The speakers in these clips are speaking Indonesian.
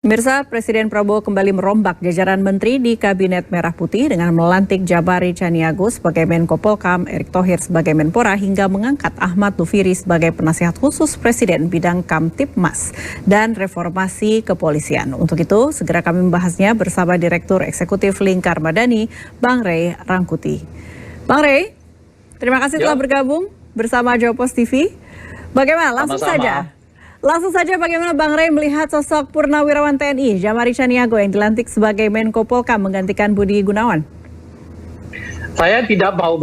Pemirsa, Presiden Prabowo kembali merombak jajaran menteri di Kabinet Merah Putih dengan melantik Jabari Caniago sebagai Menko Polkam, Erick Thohir sebagai Menpora, hingga mengangkat Ahmad Dufiri sebagai penasihat khusus Presiden bidang Kamtipmas dan reformasi kepolisian. Untuk itu, segera kami membahasnya bersama Direktur Eksekutif Lingkar Madani, Bang Rey Rangkuti. Bang Rey, terima kasih telah bergabung bersama Jawpos TV. Bagaimana? Langsung saja bagaimana Bang Rey melihat sosok Purnawirawan TNI Jabari Caniago yang dilantik sebagai Menko Polkam menggantikan Budi Gunawan? Saya tidak mau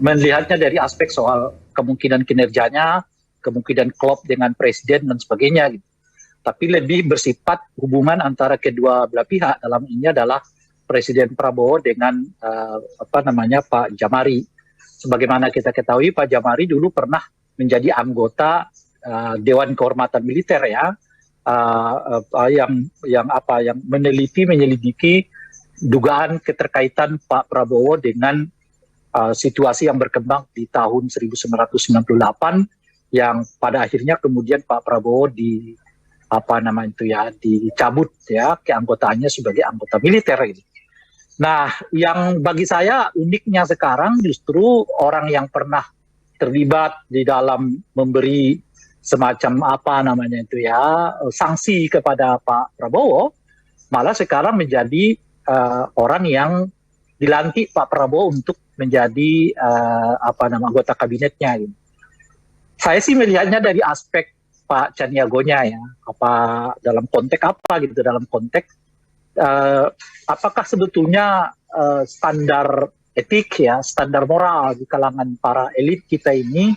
melihatnya dari aspek soal kemungkinan kinerjanya, kemungkinan klop dengan presiden dan sebagainya, gitu. Tapi lebih bersifat hubungan antara kedua belah pihak. Dalam ini adalah Presiden Prabowo dengan Pak Jamari. Sebagaimana kita ketahui, Pak Jamari dulu pernah menjadi anggota Dewan Kehormatan Militer ya, yang menyelidiki dugaan keterkaitan Pak Prabowo dengan situasi yang berkembang di tahun 1998 yang pada akhirnya kemudian Pak Prabowo dicabut ya keanggotaannya sebagai anggota militer gitu. Nah, yang bagi saya uniknya sekarang justru orang yang pernah terlibat di dalam memberi semacam sanksi kepada Pak Prabowo, malah sekarang menjadi orang yang dilantik Pak Prabowo untuk menjadi anggota kabinetnya. Gitu. Saya sih melihatnya dari aspek Pak Caniagonya ya, dalam konteks apakah sebetulnya standar etik ya, standar moral di kalangan para elit kita ini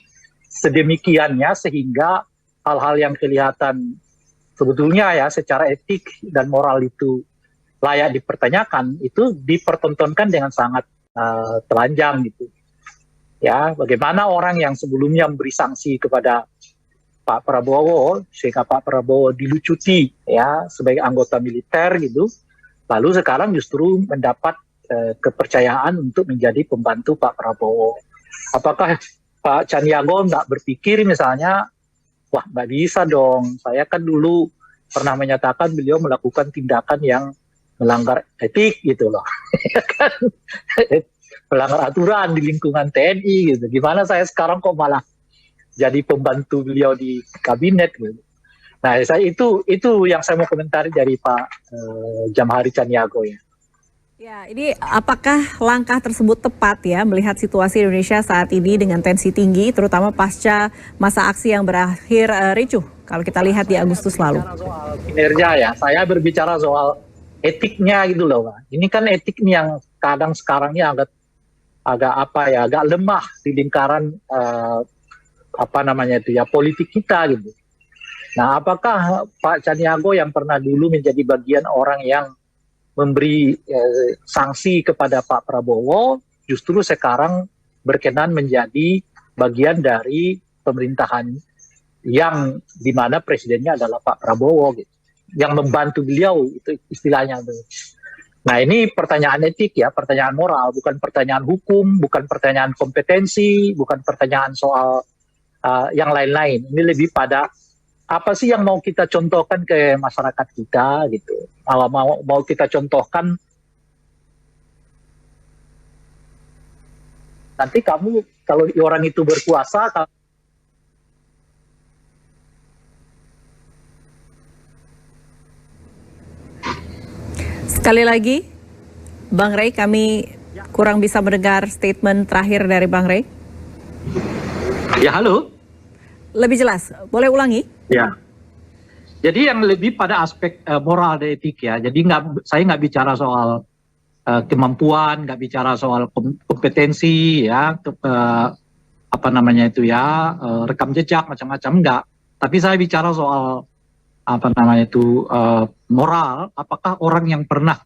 sedemikiannya sehingga hal-hal yang kelihatan sebetulnya ya secara etik dan moral itu layak dipertanyakan itu dipertontonkan dengan sangat telanjang gitu. Ya, bagaimana orang yang sebelumnya memberi sanksi kepada Pak Prabowo sehingga Pak Prabowo dilucuti ya sebagai anggota militer gitu, lalu sekarang justru mendapat kepercayaan untuk menjadi pembantu Pak Prabowo. Apakah Pak Caniago nggak berpikir misalnya, wah nggak bisa dong, saya kan dulu pernah menyatakan beliau melakukan tindakan yang melanggar etik gitu loh. Melanggar aturan di lingkungan TNI gitu. Gimana saya sekarang kok malah jadi pembantu beliau di kabinet gitu. Nah, itu yang saya mau komentari dari Pak Jabari Caniago ya. Ya, ini apakah langkah tersebut tepat ya melihat situasi Indonesia saat ini dengan tensi tinggi, terutama pasca masa aksi yang berakhir ricuh kalau kita lihat di Agustus lalu? Soal kinerja ya, saya berbicara soal etiknya gitu loh, Pak. Ini kan etik nih yang kadang sekarang ini agak lemah di lingkaran politik kita gitu. Nah, apakah Pak Caniago yang pernah dulu menjadi bagian orang yang memberi sanksi kepada Pak Prabowo justru sekarang berkenan menjadi bagian dari pemerintahan yang dimana presidennya adalah Pak Prabowo gitu, yang membantu beliau itu istilahnya. Nah, ini pertanyaan etik ya, pertanyaan moral, bukan pertanyaan hukum, bukan pertanyaan kompetensi, bukan pertanyaan soal yang lain-lain. Ini lebih pada apa sih yang mau kita contohkan ke masyarakat kita gitu. Mau kita contohkan nanti kamu kalau orang itu berkuasa Sekali lagi Bang Rey, kami kurang bisa mendengar statement terakhir dari Bang Rey. Ya, halo. Lebih jelas, boleh ulangi? Ya. Jadi yang lebih pada aspek moral dan etik ya. Jadi saya nggak bicara soal kemampuan, nggak bicara soal kompetensi ya, rekam jejak macam-macam enggak. Tapi saya bicara soal moral. Apakah orang yang pernah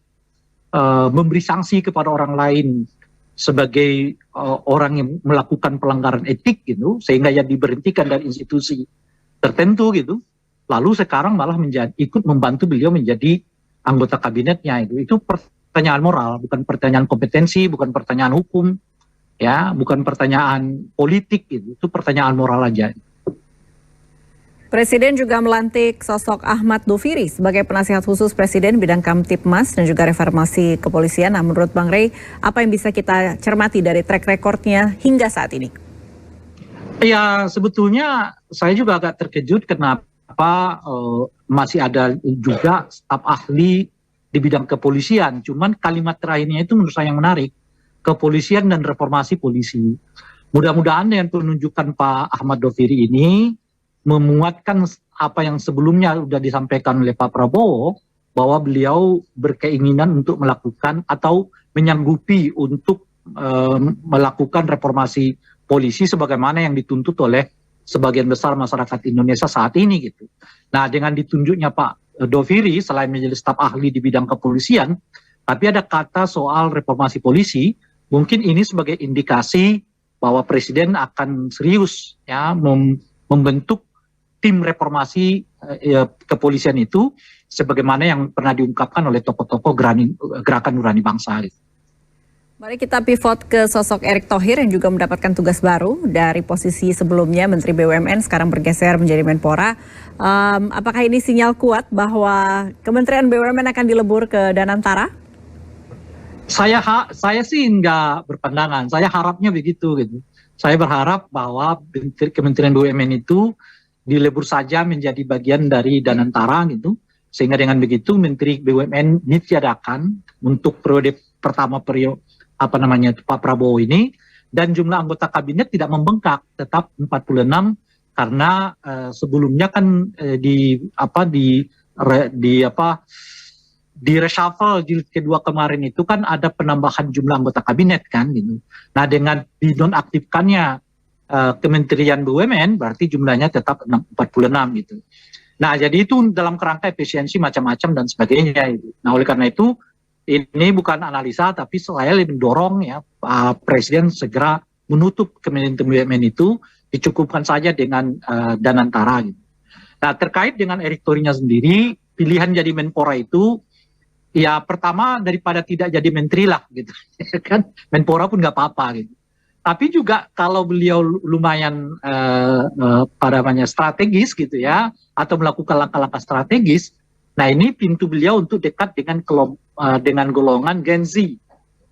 memberi sanksi kepada orang lain sebagai orang yang melakukan pelanggaran etik gitu, sehingga dia diberhentikan dari institusi tertentu gitu, lalu sekarang malah ikut membantu beliau menjadi anggota kabinetnya itu pertanyaan moral, bukan pertanyaan kompetensi, bukan pertanyaan hukum, ya, bukan pertanyaan politik gitu, itu pertanyaan moral aja. Presiden juga melantik sosok Ahmad Doviri sebagai penasihat khusus Presiden bidang Kamtipmas dan juga reformasi kepolisian. Nah, menurut Bang Rey, apa yang bisa kita cermati dari track recordnya hingga saat ini? Ya, sebetulnya saya juga agak terkejut kenapa masih ada juga staf ahli di bidang kepolisian. Cuman kalimat terakhirnya itu menurut saya yang menarik. Kepolisian dan reformasi polisi. Mudah-mudahan dengan penunjukan Pak Ahmad Doviri ini memuatkan apa yang sebelumnya sudah disampaikan oleh Pak Prabowo, bahwa beliau berkeinginan untuk melakukan atau menyanggupi untuk melakukan reformasi polisi sebagaimana yang dituntut oleh sebagian besar masyarakat Indonesia saat ini gitu. Nah, dengan ditunjuknya Pak Doviri selain menjadi staf ahli di bidang kepolisian, tapi ada kata soal reformasi polisi, mungkin ini sebagai indikasi bahwa Presiden akan serius ya membentuk tim reformasi kepolisian itu sebagaimana yang pernah diungkapkan oleh tokoh-tokoh gerakan nurani bangsa. Mari kita pivot ke sosok Erick Thohir yang juga mendapatkan tugas baru dari posisi sebelumnya Menteri BUMN, sekarang bergeser menjadi Menpora. Apakah ini sinyal kuat bahwa Kementerian BUMN akan dilebur ke Danantara? Saya sih nggak berpandangan. Saya harapnya begitu gitu. Saya berharap bahwa Kementerian BUMN itu dilebur saja menjadi bagian dari Danantara gitu, sehingga dengan begitu Menteri BUMN ditiadakan untuk periode pertama Pak Prabowo ini, dan jumlah anggota kabinet tidak membengkak, tetap 46 karena sebelumnya kan di reshuffle jilid kedua kemarin itu kan ada penambahan jumlah anggota kabinet kan gitu. Nah, dengan dinonaktifkannya Kementerian BUMN berarti jumlahnya tetap 46 gitu. Nah, jadi itu dalam kerangka efisiensi macam-macam dan sebagainya gitu. Nah, oleh karena itu ini bukan analisa tapi saya lebih mendorong ya Presiden segera menutup Kementerian BUMN itu, dicukupkan saja dengan Danantara gitu. Nah, terkait dengan Erick Thohir sendiri, pilihan jadi Menpora itu ya pertama daripada tidak jadi menteri lah gitu. Kan Menpora pun nggak apa-apa gitu. Tapi juga kalau beliau lumayan strategis gitu ya, atau melakukan langkah-langkah strategis, nah ini pintu beliau untuk dekat dengan golongan Gen Z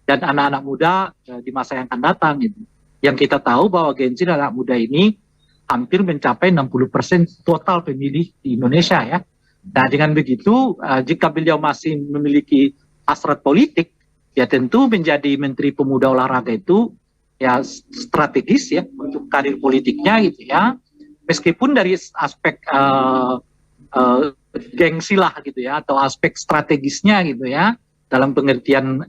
dan anak-anak muda di masa yang akan datang gitu. Yang kita tahu bahwa Gen Z dan anak muda ini hampir mencapai 60% total pemilih di Indonesia ya. Nah, dengan begitu jika beliau masih memiliki hasrat politik, ya tentu menjadi Menteri Pemuda Olahraga itu ya strategis ya untuk karir politiknya gitu ya, meskipun dari aspek gengsi lah gitu ya, atau aspek strategisnya gitu ya, dalam pengertian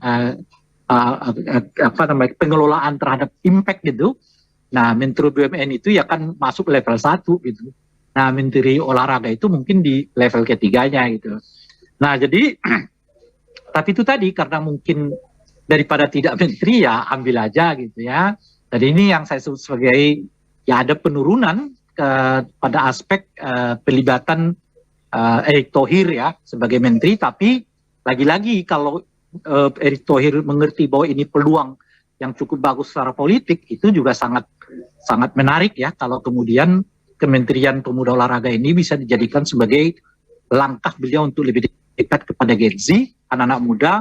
pengelolaan terhadap impact gitu. Nah, Menteri BUMN itu ya kan masuk level 1 gitu. Nah, Menteri Olahraga itu mungkin di level ketiganya gitu. Nah, jadi tapi itu tadi karena mungkin daripada tidak menteri ya ambil aja gitu ya. Jadi ini yang saya sebut sebagai ya ada penurunan pada aspek pelibatan Erick Thohir ya sebagai menteri. Tapi lagi-lagi kalau Erick Thohir mengerti bahwa ini peluang yang cukup bagus secara politik, itu juga sangat menarik ya kalau kemudian Kementerian Pemuda Olahraga ini bisa dijadikan sebagai langkah beliau untuk lebih dekat kepada Gen Z, anak-anak muda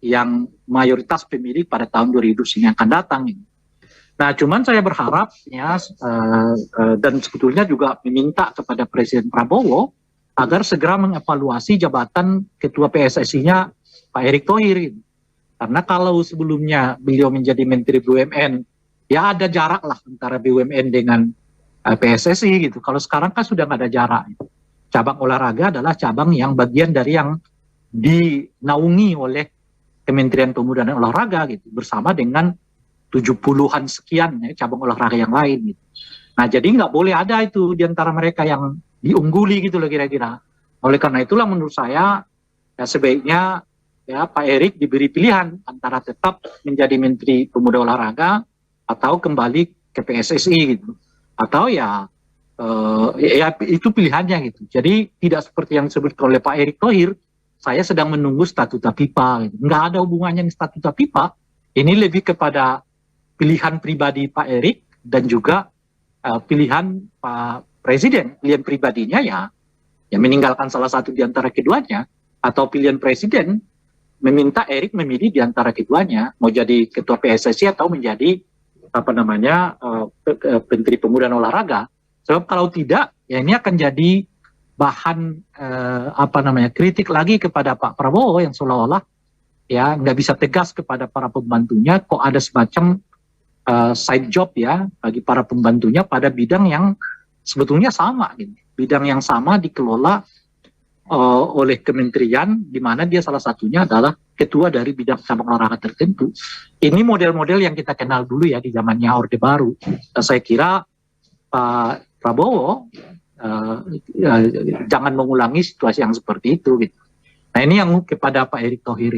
yang mayoritas pemilih pada tahun 2000 yang akan datang. Nah, cuman saya berharap ya dan sebetulnya juga meminta kepada Presiden Prabowo agar segera mengevaluasi jabatan Ketua PSSI-nya Pak Erick Thohir. Karena kalau sebelumnya beliau menjadi Menteri BUMN, ya ada jarak lah antara BUMN dengan PSSI gitu. Kalau sekarang kan sudah nggak ada jarak. Cabang olahraga adalah cabang yang bagian dari yang dinaungi oleh Kementerian Pemuda dan Olahraga gitu, bersama dengan 70-an sekian ya, cabang olahraga yang lain gitu. Nah, jadi nggak boleh ada itu di antara mereka yang diungguli gitu loh kira-kira. Oleh karena itulah menurut saya ya sebaiknya ya Pak Erick diberi pilihan antara tetap menjadi Menteri Pemuda Olahraga atau kembali ke PSSI gitu. Atau ya itu pilihannya gitu. Jadi tidak seperti yang disebutkan oleh Pak Erick Thohir, saya sedang menunggu statuta FIFA. Gitu. Nggak ada hubungannya dengan statuta FIFA. Ini lebih kepada pilihan pribadi Pak Erick dan juga pilihan Pak presiden, pilihan pribadinya ya meninggalkan salah satu di antara keduanya, atau pilihan presiden meminta Erik memilih di antara keduanya, mau jadi ketua PSSI atau menjadi Menteri Pemuda dan Olahraga. Sebab kalau tidak, ya ini akan jadi bahan kritik lagi kepada Pak Prabowo yang seolah-olah ya nggak bisa tegas kepada para pembantunya, kok ada semacam side job ya bagi para pembantunya pada bidang yang sebetulnya sama, gitu. Bidang yang sama dikelola oleh kementerian, di mana dia salah satunya adalah ketua dari bidang cabang olahraga tertentu. Ini model-model yang kita kenal dulu ya di zamannya Orde Baru. Dan saya kira Pak Prabowo jangan mengulangi situasi yang seperti itu. Gitu. Nah ini yang kepada Pak Erick Thohir.